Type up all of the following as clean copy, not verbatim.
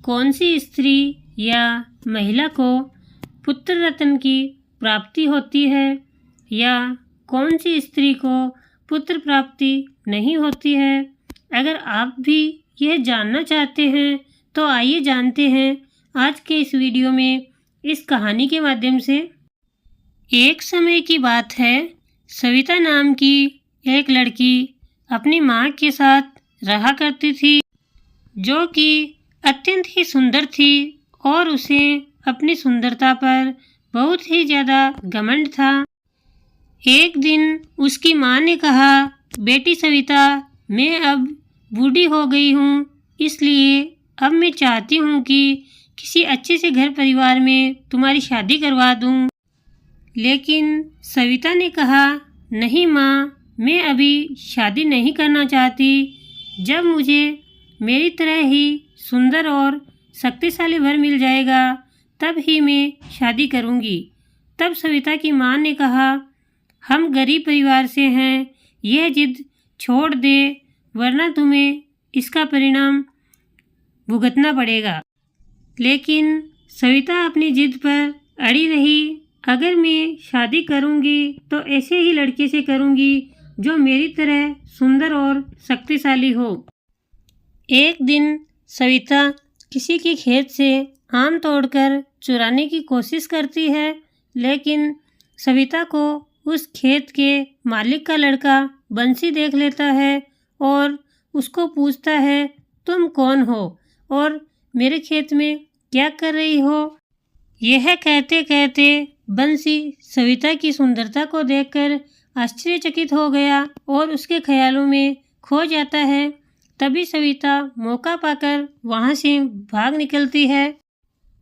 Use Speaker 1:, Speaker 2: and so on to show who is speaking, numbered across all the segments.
Speaker 1: कौन सी स्त्री या महिला को पुत्र रत्न की प्राप्ति होती है या कौन सी स्त्री को पुत्र प्राप्ति नहीं होती है। अगर आप भी यह जानना चाहते हैं तो आइए जानते हैं आज के इस वीडियो में इस कहानी के माध्यम से। एक समय की बात है, सविता नाम की एक लड़की अपनी माँ के साथ रहा करती थी, जो कि अत्यंत ही सुंदर थी और उसे अपनी सुंदरता पर बहुत ही ज़्यादा घमंड था। एक दिन उसकी माँ ने कहा, बेटी सविता, मैं अब बूढ़ी हो गई हूँ, इसलिए अब मैं चाहती हूँ कि किसी अच्छे से घर परिवार में तुम्हारी शादी करवा दूँ। लेकिन सविता ने कहा, नहीं माँ, मैं अभी शादी नहीं करना चाहती। जब मुझे मेरी तरह ही सुंदर और शक्तिशाली वर मिल जाएगा तब ही मैं शादी करूँगी। तब सविता की माँ ने कहा, हम गरीब परिवार से हैं, यह जिद छोड़ दे वरना तुम्हें इसका परिणाम भुगतना पड़ेगा। लेकिन सविता अपनी जिद पर अड़ी रही। अगर मैं शादी करूँगी तो ऐसे ही लड़के से करूँगी जो मेरी तरह सुंदर और शक्तिशाली हो। एक दिन सविता किसी के खेत से आम तोड़कर चुराने की कोशिश करती है, लेकिन सविता को उस खेत के मालिक का लड़का बंसी देख लेता है और उसको पूछता है, तुम कौन हो और मेरे खेत में क्या कर रही हो। यह कहते कहते बंसी सविता की सुंदरता को देखकर आश्चर्यचकित हो गया और उसके ख्यालों में खो जाता है। तभी सविता मौका पाकर वहाँ से भाग निकलती है।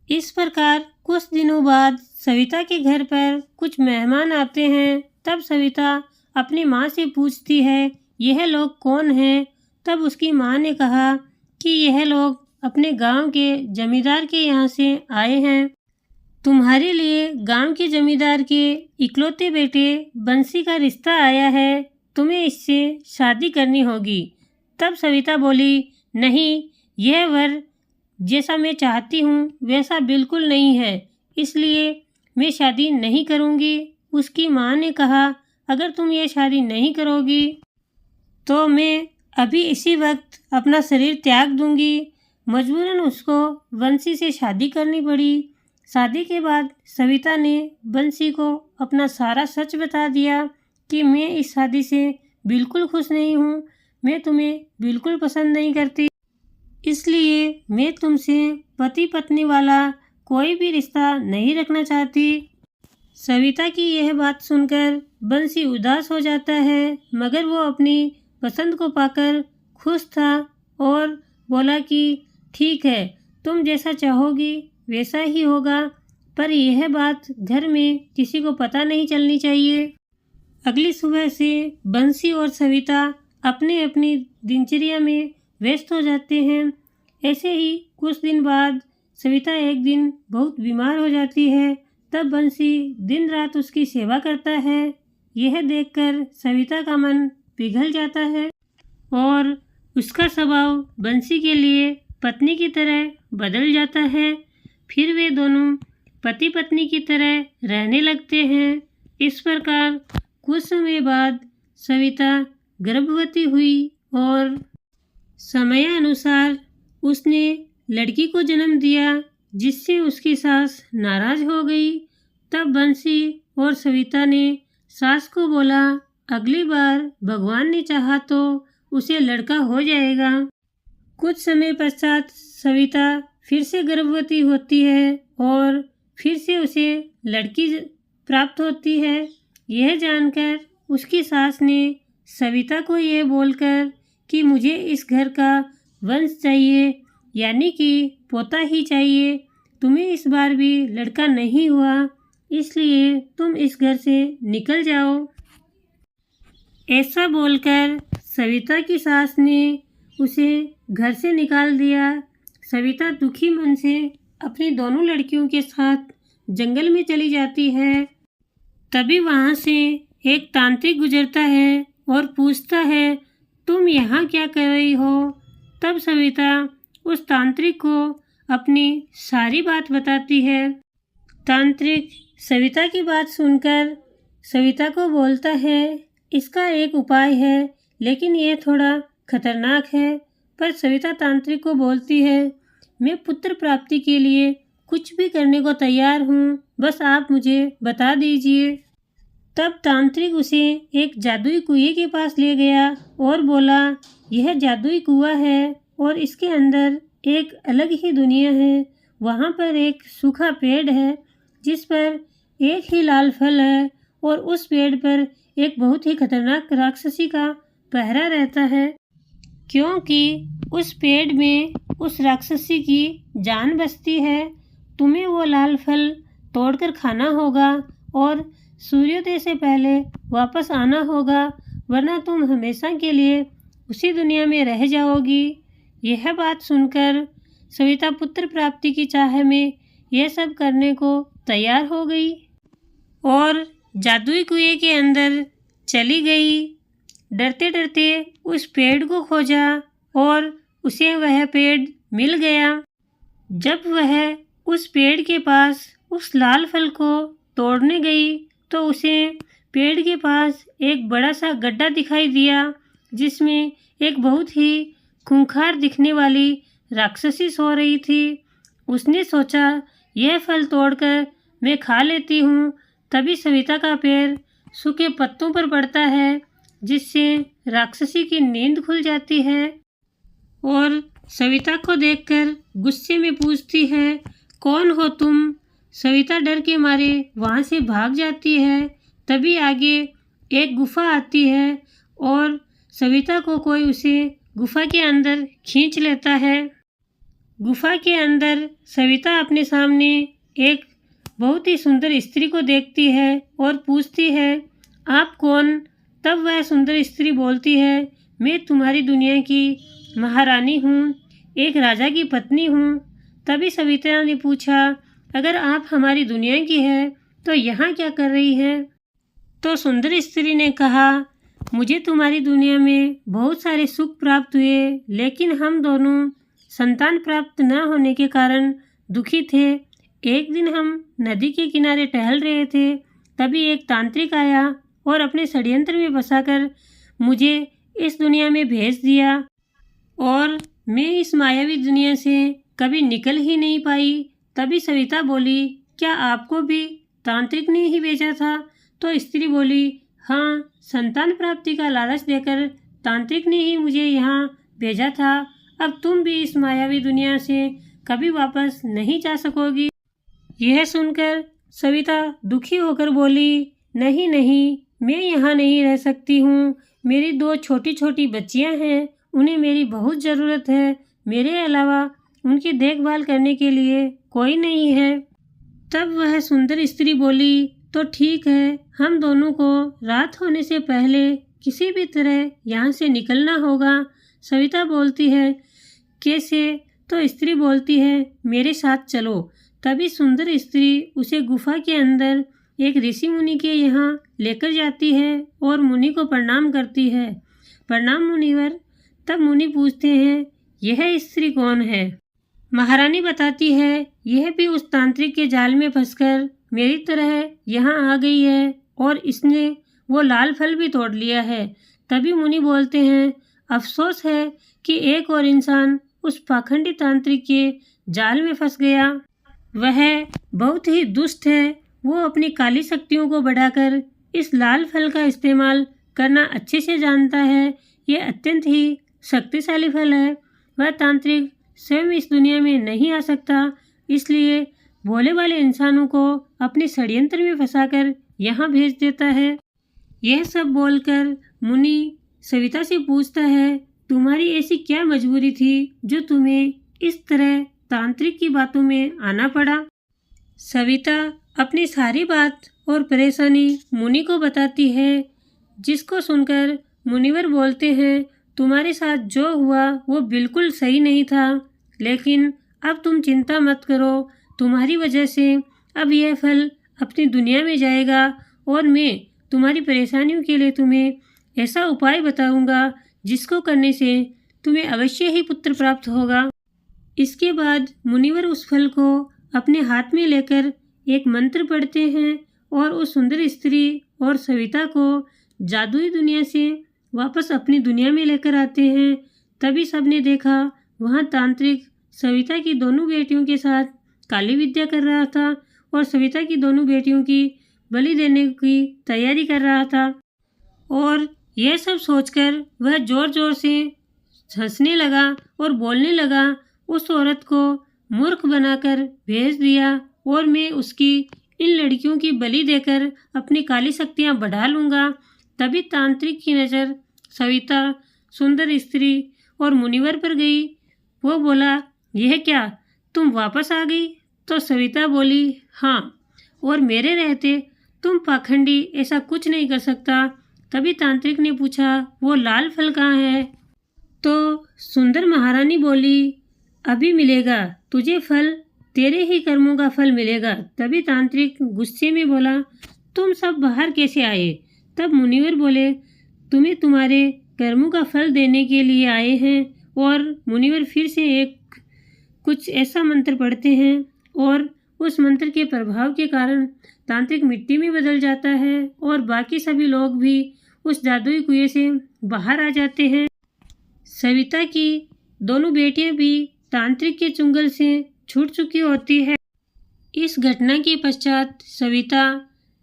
Speaker 1: इस प्रकार कुछ दिनों बाद सविता के घर पर कुछ मेहमान आते हैं। तब सविता अपनी माँ से पूछती है, यह लोग कौन हैं। तब उसकी माँ ने कहा कि यह लोग अपने गांव के जमींदार के यहाँ से आए हैं। तुम्हारे लिए गांव के जमींदार के इकलौते बेटे बंसी का रिश्ता आया है, तुम्हें इससे शादी करनी होगी। तब सविता बोली, नहीं, यह वर जैसा मैं चाहती हूँ वैसा बिल्कुल नहीं है, इसलिए मैं शादी नहीं करूँगी। उसकी माँ ने कहा, अगर तुम ये शादी नहीं करोगी तो मैं अभी इसी वक्त अपना शरीर त्याग दूँगी। मजबूरन उसको बंसी से शादी करनी पड़ी। शादी के बाद सविता ने बंसी को अपना सारा सच बता दिया कि मैं इस शादी से बिल्कुल खुश नहीं हूँ, मैं तुम्हें बिल्कुल पसंद नहीं करती, इसलिए मैं तुमसे पति पत्नी वाला कोई भी रिश्ता नहीं रखना चाहती। सविता की यह बात सुनकर बंसी उदास हो जाता है, मगर वो अपनी पसंद को पाकर खुश था और बोला कि ठीक है, तुम जैसा चाहोगी वैसा ही होगा, पर यह बात घर में किसी को पता नहीं चलनी चाहिए। अगली सुबह से बंसी और सविता अपने अपनी दिनचर्या में व्यस्त हो जाते हैं। ऐसे ही कुछ दिन बाद सविता एक दिन बहुत बीमार हो जाती है। तब बंसी दिन रात उसकी सेवा करता है। यह देखकर सविता का मन पिघल जाता है और उसका स्वभाव बंसी के लिए पत्नी की तरह बदल जाता है। फिर वे दोनों पति पत्नी की तरह रहने लगते हैं। इस प्रकार कुछ समय बाद सविता गर्भवती हुई और समयानुसार उसने लड़की को जन्म दिया, जिससे उसकी सास नाराज हो गई। तब बंसी और सविता ने सास को बोला, अगली बार भगवान ने चाहा तो उसे लड़का हो जाएगा। कुछ समय पश्चात सविता फिर से गर्भवती होती है और फिर से उसे लड़की प्राप्त होती है। यह जानकर उसकी सास ने सविता को यह बोलकर कि मुझे इस घर का वंश चाहिए, यानी कि पोता ही चाहिए, तुम्हें इस बार भी लड़का नहीं हुआ, इसलिए तुम इस घर से निकल जाओ। ऐसा बोलकर सविता की सास ने उसे घर से निकाल दिया। सविता दुखी मन से अपनी दोनों लड़कियों के साथ जंगल में चली जाती है। तभी वहाँ से एक तांत्रिक गुजरता है और पूछता है, तुम यहाँ क्या कर रही हो। तब सविता उस तांत्रिक को अपनी सारी बात बताती है। तांत्रिक सविता की बात सुनकर सविता को बोलता है, इसका एक उपाय है, लेकिन ये थोड़ा खतरनाक है। पर सविता तांत्रिक को बोलती है, मैं पुत्र प्राप्ति के लिए कुछ भी करने को तैयार हूँ, बस आप मुझे बता दीजिए। तब तांत्रिक उसे एक जादुई कुएं के पास ले गया और बोला, यह जादुई कुआं है और इसके अंदर एक अलग ही दुनिया है। वहाँ पर एक सूखा पेड़ है जिस पर एक ही लाल फल है और उस पेड़ पर एक बहुत ही खतरनाक राक्षसी का पहरा रहता है, क्योंकि उस पेड़ में उस राक्षसी की जान बसती है। तुम्हें वो लाल फल तोड़कर खाना होगा और सूर्योदय से पहले वापस आना होगा, वरना तुम हमेशा के लिए उसी दुनिया में रह जाओगी। यह बात सुनकर सविता पुत्र प्राप्ति की चाह में यह सब करने को तैयार हो गई और जादुई कुएं के अंदर चली गई। डरते डरते उस पेड़ को खोजा और उसे वह पेड़ मिल गया। जब वह उस पेड़ के पास उस लाल फल को तोड़ने गई तो उसे पेड़ के पास एक बड़ा सा गड्ढा दिखाई दिया, जिसमें एक बहुत ही खूंखार दिखने वाली राक्षसी सो रही थी। उसने सोचा, यह फल तोड़कर मैं खा लेती हूँ। तभी सविता का पैर सूखे पत्तों पर पड़ता है, जिससे राक्षसी की नींद खुल जाती है और सविता को देखकर गुस्से में पूछती है, कौन हो तुम? सविता डर के मारे वहाँ से भाग जाती है। तभी आगे एक गुफा आती है और सविता को कोई उसे गुफा के अंदर खींच लेता है। गुफा के अंदर सविता अपने सामने एक बहुत ही सुंदर स्त्री को देखती है और पूछती है, आप कौन? तब वह सुंदर स्त्री बोलती है, मैं तुम्हारी दुनिया की महारानी हूँ, एक राजा की पत्नी हूँ। तभी सविता ने पूछा, अगर आप हमारी दुनिया की है तो यहाँ क्या कर रही है? तो सुंदर स्त्री ने कहा, मुझे तुम्हारी दुनिया में बहुत सारे सुख प्राप्त हुए, लेकिन हम दोनों संतान प्राप्त न होने के कारण दुखी थे। एक दिन हम नदी के किनारे टहल रहे थे, तभी एक तांत्रिक आया और अपने षड्यंत्र में फंसाकर मुझे इस दुनिया में भेज दिया और मैं इस मायावी दुनिया से कभी निकल ही नहीं पाई। तभी सविता बोली, क्या आपको भी तांत्रिक ने ही भेजा था? तो स्त्री बोली, हाँ, संतान प्राप्ति का लालच देकर तांत्रिक ने ही मुझे यहाँ भेजा था। अब तुम भी इस मायावी दुनिया से कभी वापस नहीं जा सकोगी। यह सुनकर सविता दुखी होकर बोली, नहीं नहीं, मैं यहाँ नहीं रह सकती हूँ। मेरी 2 छोटी छोटी बच्चियाँ हैं, उन्हें मेरी बहुत ज़रूरत है। मेरे अलावा उनकी देखभाल करने के लिए कोई नहीं है। तब वह सुंदर स्त्री बोली, तो ठीक है, हम दोनों को रात होने से पहले किसी भी तरह यहाँ से निकलना होगा। सविता बोलती है, कैसे? तो स्त्री बोलती है, मेरे साथ चलो। तभी सुंदर स्त्री उसे गुफा के अंदर एक ऋषि मुनि के यहाँ लेकर जाती है और मुनि को प्रणाम करती है। प्रणाम मुनिवर। तब मुनि पूछते हैं, यह स्त्री कौन है? महारानी बताती है, यह भी उस तांत्रिक के जाल में फंसकर मेरी तरह यहाँ आ गई है और इसने वो लाल फल भी तोड़ लिया है। तभी मुनि बोलते हैं, अफसोस है कि एक और इंसान उस पाखंडी तांत्रिक के जाल में फंस गया। वह बहुत ही दुष्ट है। वो अपनी काली शक्तियों को बढ़ाकर इस लाल फल का इस्तेमाल करना अच्छे से जानता है। ये अत्यंत ही शक्तिशाली फल है। वह तांत्रिक स्वयं इस दुनिया में नहीं आ सकता, इसलिए भोले वाले इंसानों को अपने षड्यंत्र में फंसाकर यहाँ भेज देता है। यह सब बोलकर मुनि सविता से पूछता है, तुम्हारी ऐसी क्या मजबूरी थी जो तुम्हें इस तरह तांत्रिक की बातों में आना पड़ा? सविता अपनी सारी बात और परेशानी मुनि को बताती है, जिसको सुनकर मुनिवर बोलते हैं, तुम्हारे साथ जो हुआ वो बिल्कुल सही नहीं था, लेकिन अब तुम चिंता मत करो। तुम्हारी वजह से अब यह फल अपनी दुनिया में जाएगा और मैं तुम्हारी परेशानियों के लिए तुम्हें ऐसा उपाय बताऊंगा जिसको करने से तुम्हें अवश्य ही पुत्र प्राप्त होगा। इसके बाद मुनिवर उस फल को अपने हाथ में लेकर एक मंत्र पढ़ते हैं और उस सुंदर स्त्री और सविता को जादुई दुनिया से वापस अपनी दुनिया में लेकर आते हैं। तभी सबने देखा वहाँ तांत्रिक सविता की दोनों बेटियों के साथ काली विद्या कर रहा था और सविता की दोनों बेटियों की बलि देने की तैयारी कर रहा था। और यह सब सोचकर वह जोर जोर से हंसने लगा और बोलने लगा, उस औरत को मूर्ख बनाकर भेज दिया और मैं उसकी इन लड़कियों की बलि देकर अपनी काली शक्तियाँ बढ़ा लूँगा। तभी तांत्रिक की नज़र सविता, सुंदर स्त्री और मुनिवर पर गई। वो बोला, यह क्या, तुम वापस आ गई? तो सविता बोली, हाँ, और मेरे रहते तुम पाखंडी ऐसा कुछ नहीं कर सकता। तभी तांत्रिक ने पूछा, वो लाल फल कहाँ है? तो सुंदर महारानी बोली, अभी मिलेगा तुझे फल, तेरे ही कर्मों का फल मिलेगा। तभी तांत्रिक गुस्से में बोला, तुम सब बाहर कैसे आए? तब मुनिवर बोले, तुम्हें तुम्हारे कर्मों का फल देने के लिए आए हैं। और मुनिवर फिर से कुछ ऐसा मंत्र पढ़ते हैं और उस मंत्र के प्रभाव के कारण तांत्रिक मिट्टी में बदल जाता है और बाकी सभी लोग भी उस जादुई कुएं से बाहर आ जाते हैं। सविता की दोनों बेटियां भी तांत्रिक के चुंगल से छूट चुकी होती है। इस घटना के पश्चात सविता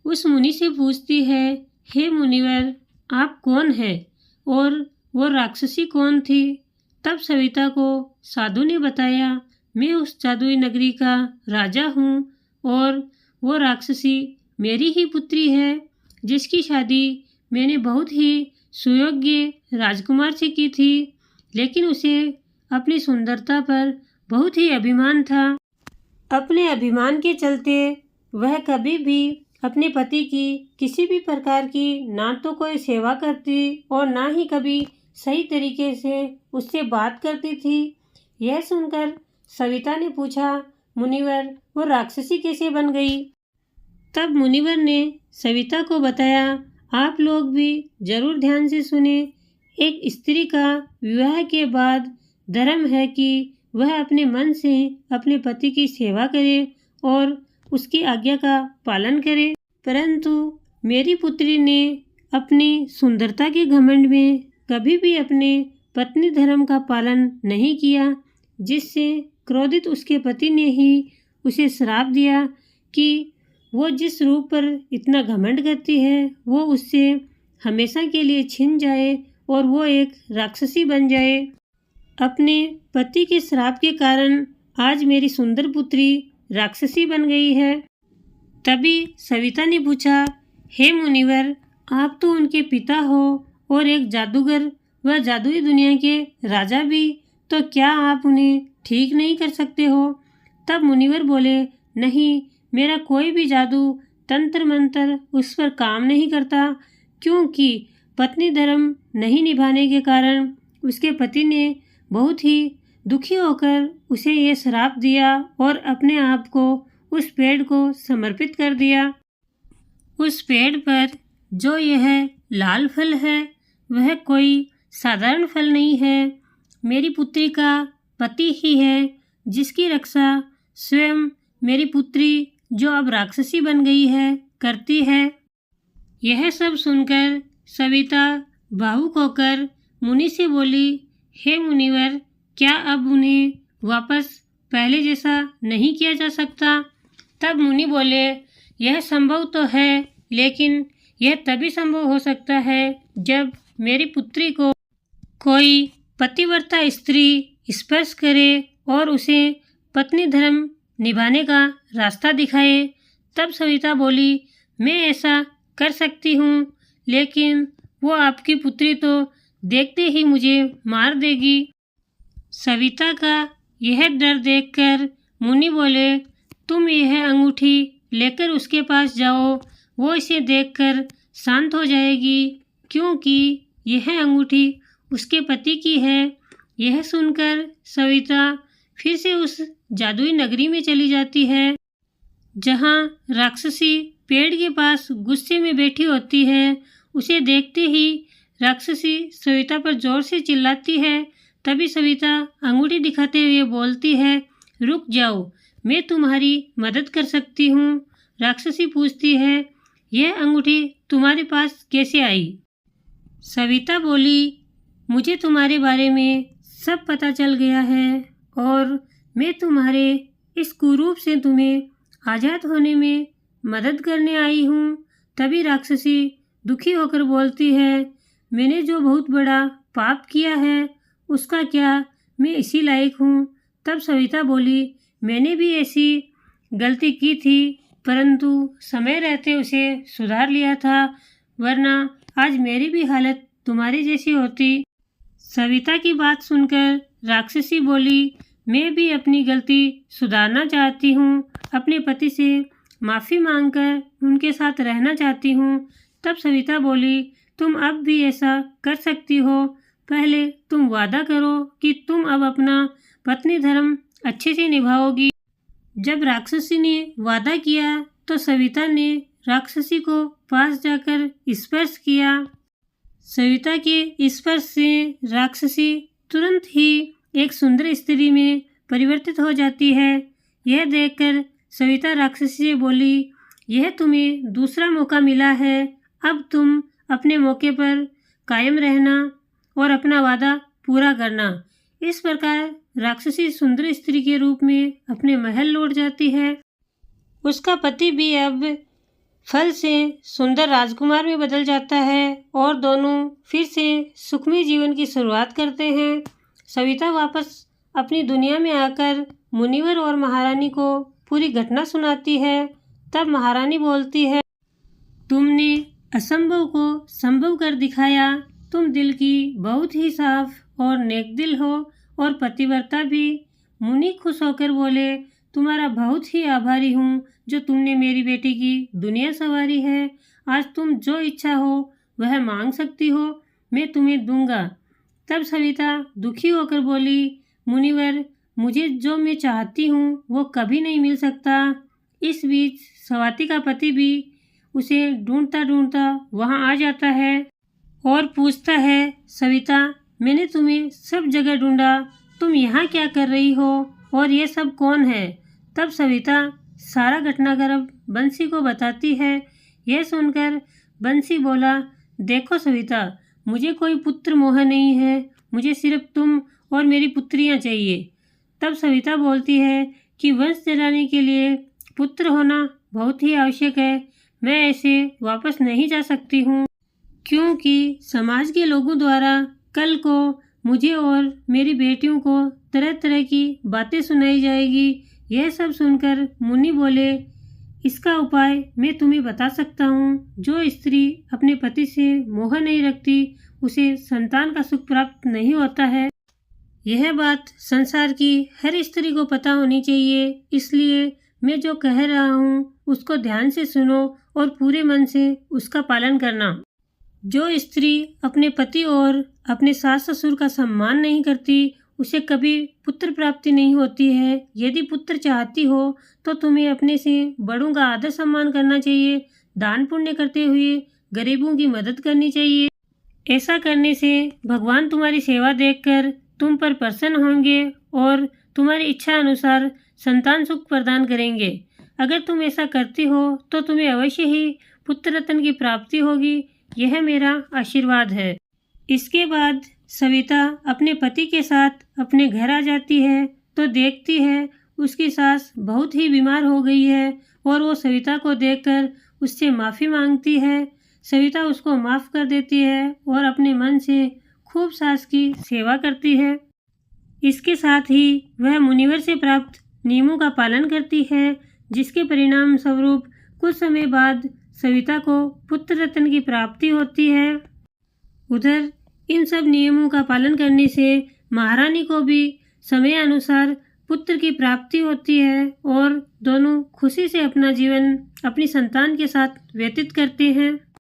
Speaker 1: उस मुनि से पूछती है, हे मुनिवर, आप कौन हैं और वो राक्षसी कौन थी? तब सविता को साधु ने बताया, मैं उस जादुई नगरी का राजा हूँ और वो राक्षसी मेरी ही पुत्री है, जिसकी शादी मैंने बहुत ही सुयोग्य राजकुमार से की थी, लेकिन उसे अपनी सुंदरता पर बहुत ही अभिमान था। अपने अभिमान के चलते वह कभी भी अपने पति की किसी भी प्रकार की ना तो कोई सेवा करती और ना ही कभी सही तरीके से उससे बात करती थी। यह सुनकर सविता ने पूछा, मुनिवर, वो राक्षसी कैसे बन गई? तब मुनिवर ने सविता को बताया, आप लोग भी जरूर ध्यान से सुने। एक स्त्री का विवाह के बाद धर्म है कि वह अपने मन से अपने पति की सेवा करे और उसकी आज्ञा का पालन करे, परंतु मेरी पुत्री ने अपनी सुंदरता के घमंड में कभी भी अपने पत्नी धर्म का पालन नहीं किया, जिससे क्रोधित उसके पति ने ही उसे श्राप दिया कि वो जिस रूप पर इतना घमंड करती है वो उससे हमेशा के लिए छिन जाए और वो एक राक्षसी बन जाए। अपने पति के श्राप के कारण आज मेरी सुंदर पुत्री राक्षसी बन गई है। तभी सविता ने पूछा, हे मुनिवर, आप तो उनके पिता हो और एक जादूगर व जादुई दुनिया के राजा भी, तो क्या आप उन्हें ठीक नहीं कर सकते हो? तब मुनिवर बोले, नहीं, मेरा कोई भी जादू तंत्र मंत्र उस पर काम नहीं करता, क्योंकि पत्नी धर्म नहीं निभाने के कारण उसके पति ने बहुत ही दुखी होकर उसे ये श्राप दिया और अपने आप को उस पेड़ को समर्पित कर दिया। उस पेड़ पर जो यह लाल फल है वह कोई साधारण फल नहीं है, मेरी पुत्री का पति ही है, जिसकी रक्षा स्वयं मेरी पुत्री जो अब राक्षसी बन गई है करती है। यह सब सुनकर सविता भावुक होकर मुनि से बोली, हे मुनिवर, क्या अब उन्हें वापस पहले जैसा नहीं किया जा सकता? तब मुनि बोले, यह संभव तो है, लेकिन यह तभी संभव हो सकता है जब मेरी पुत्री को कोई पतिव्रता स्त्री स्पर्श करे और उसे पत्नी धर्म निभाने का रास्ता दिखाए। तब सविता बोली, मैं ऐसा कर सकती हूँ, लेकिन वो आपकी पुत्री तो देखते ही मुझे मार देगी। सविता का यह डर देखकर मुनि बोले, तुम यह अंगूठी लेकर उसके पास जाओ, वो इसे देखकर शांत हो जाएगी, क्योंकि यह अंगूठी उसके पति की है। यह सुनकर सविता फिर से उस जादुई नगरी में चली जाती है, जहाँ राक्षसी पेड़ के पास गुस्से में बैठी होती है। उसे देखते ही राक्षसी सविता पर जोर से चिल्लाती है। तभी सविता अंगूठी दिखाते हुए बोलती है, रुक जाओ, मैं तुम्हारी मदद कर सकती हूँ। राक्षसी पूछती है, यह अंगूठी तुम्हारे पास कैसे आई? सविता बोली, मुझे तुम्हारे बारे में सब पता चल गया है और मैं तुम्हारे इस कुरूप से तुम्हें आज़ाद होने में मदद करने आई हूँ। तभी राक्षसी दुखी होकर बोलती है, मैंने जो बहुत बड़ा पाप किया है उसका क्या मैं इसी लायक हूँ? तब सविता बोली, मैंने भी ऐसी गलती की थी, परंतु समय रहते उसे सुधार लिया था, वरना आज मेरी भी हालत तुम्हारी जैसी होती। सविता की बात सुनकर राक्षसी बोली, मैं भी अपनी गलती सुधारना चाहती हूँ, अपने पति से माफ़ी मांगकर उनके साथ रहना चाहती हूँ। तब सविता बोली, तुम अब भी ऐसा कर सकती हो, पहले तुम वादा करो कि तुम अब अपना पत्नी धर्म अच्छे से निभाओगी। जब राक्षसी ने वादा किया तो सविता ने राक्षसी को पास जाकर स्पर्श किया। सविता के स्पर्श से राक्षसी तुरंत ही एक सुंदर स्त्री में परिवर्तित हो जाती है। यह देखकर सविता राक्षसी से बोली, यह तुम्हें दूसरा मौका मिला है, अब तुम अपने मौके पर कायम रहना और अपना वादा पूरा करना। इस प्रकार राक्षसी सुंदर स्त्री के रूप में अपने महल लौट जाती है। उसका पति भी अब फल से सुंदर राजकुमार में बदल जाता है और दोनों फिर से सुखमय जीवन की शुरुआत करते हैं। सविता वापस अपनी दुनिया में आकर मुनिवर और महारानी को पूरी घटना सुनाती है। तब महारानी बोलती है, तुमने असंभव को संभव कर दिखाया, तुम दिल की बहुत ही साफ और नेक दिल हो और पतिव्रता भी। मुनि खुश होकर बोले, तुम्हारा बहुत ही आभारी हूँ जो तुमने मेरी बेटी की दुनिया संवारी है। आज तुम जो इच्छा हो वह मांग सकती हो, मैं तुम्हें दूंगा। तब सविता दुखी होकर बोली, मुनिवर, मुझे जो मैं चाहती हूँ वो कभी नहीं मिल सकता। इस बीच स्वाति का पति भी उसे ढूंढता ढूंढता वहाँ आ जाता है और पूछता है, सविता, मैंने तुम्हें सब जगह ढूंढा, तुम यहाँ क्या कर रही हो और ये सब कौन है? तब सविता सारा घटनाक्रम बंसी को बताती है। यह सुनकर बंसी बोला, देखो सविता, मुझे कोई पुत्र मोह नहीं है, मुझे सिर्फ तुम और मेरी पुत्रियाँ चाहिए। तब सविता बोलती है कि वंश चलाने के लिए पुत्र होना बहुत ही आवश्यक है, मैं ऐसे वापस नहीं जा सकती हूँ, क्योंकि समाज के लोगों द्वारा कल को मुझे और मेरी बेटियों को तरह तरह की बातें सुनाई जाएगी। यह सब सुनकर मुनि बोले, इसका उपाय मैं तुम्हें बता सकता हूँ। जो स्त्री अपने पति से मोह नहीं रखती उसे संतान का सुख प्राप्त नहीं होता है। यह बात संसार की हर स्त्री को पता होनी चाहिए, इसलिए मैं जो कह रहा हूँ उसको ध्यान से सुनो और पूरे मन से उसका पालन करना। जो स्त्री अपने पति और अपने सास ससुर का सम्मान नहीं करती उसे कभी पुत्र प्राप्ति नहीं होती है। यदि पुत्र चाहती हो तो तुम्हें अपने से बड़ों का आदर सम्मान करना चाहिए, दान पुण्य करते हुए गरीबों की मदद करनी चाहिए। ऐसा करने से भगवान तुम्हारी सेवा देखकर तुम पर प्रसन्न होंगे और तुम्हारी इच्छा अनुसार संतान सुख प्रदान करेंगे। अगर तुम ऐसा करती हो तो तुम्हें अवश्य ही पुत्र रत्न की प्राप्ति होगी, यह मेरा आशीर्वाद है। इसके बाद सविता अपने पति के साथ अपने घर आ जाती है तो देखती है उसकी सास बहुत ही बीमार हो गई है और वो सविता को देखकर उससे माफ़ी मांगती है। सविता उसको माफ़ कर देती है और अपने मन से खूब सास की सेवा करती है। इसके साथ ही वह मुनिवर से प्राप्त नियमों का पालन करती है, जिसके परिणाम स्वरूप कुछ समय बाद सविता को पुत्र रत्न की प्राप्ति होती है। उधर इन सब नियमों का पालन करने से महारानी को भी समय अनुसार पुत्र की प्राप्ति होती है और दोनों खुशी से अपना जीवन अपनी संतान के साथ व्यतीत करते हैं।